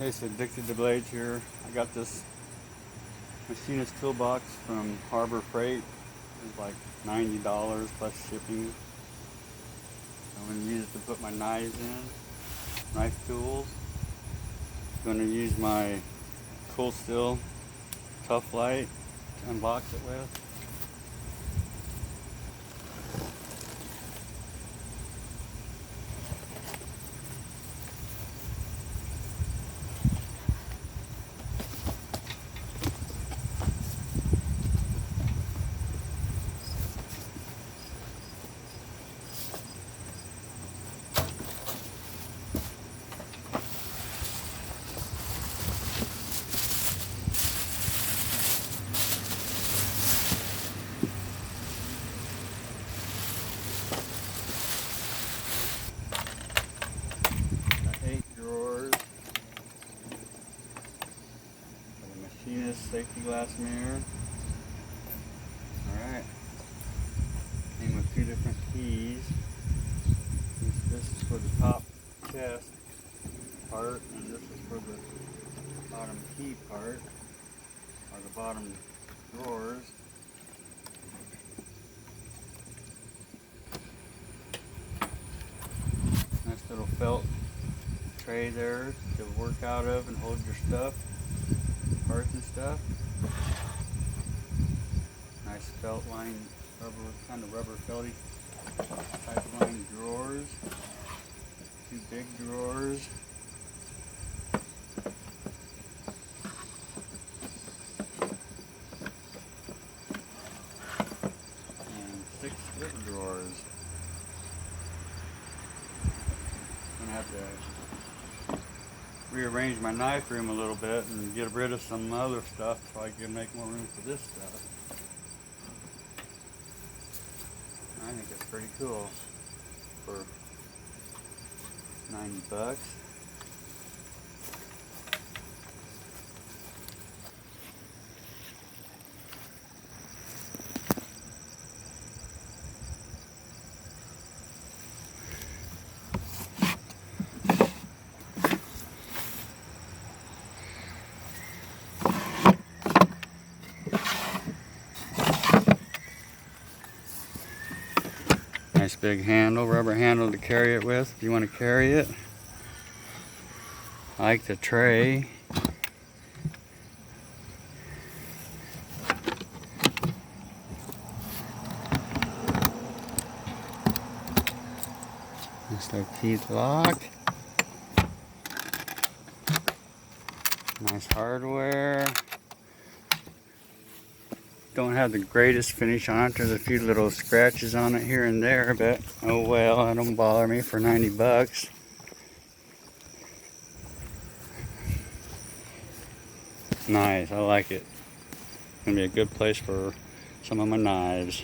Hey, so Addicted to Blades here. I got this machinist toolbox from Harbor Freight. It was like $90 plus shipping. I'm going to use it to put my knives in, knife tools. I'm going to use my Cool Steel Tough Light to unbox it with. Got 8 drawers. Got a machinist safety glass mirror. Alright. Came with 2 different keys. This is for the top chest part, and this is for the bottom key part, or the bottom drawers. Nice little felt tray there to work out of and hold your stuff, parts and stuff. Nice felt line, kind of rubber felty type line drawers. 2 big drawers. And 6 little drawers. I'm gonna have to rearrange my knife room a little bit and get rid of some other stuff so I can make more room for this stuff. I think it's pretty cool for $90. Nice big handle, rubber handle to carry it with if you want to carry it. I like the tray. Nice little teeth lock. Nice hardware. Don't have the greatest finish on it. There's a few little scratches on it here and there, but oh well, that don't bother me for $90. Nice, I like it. It's gonna be a good place for some of my knives.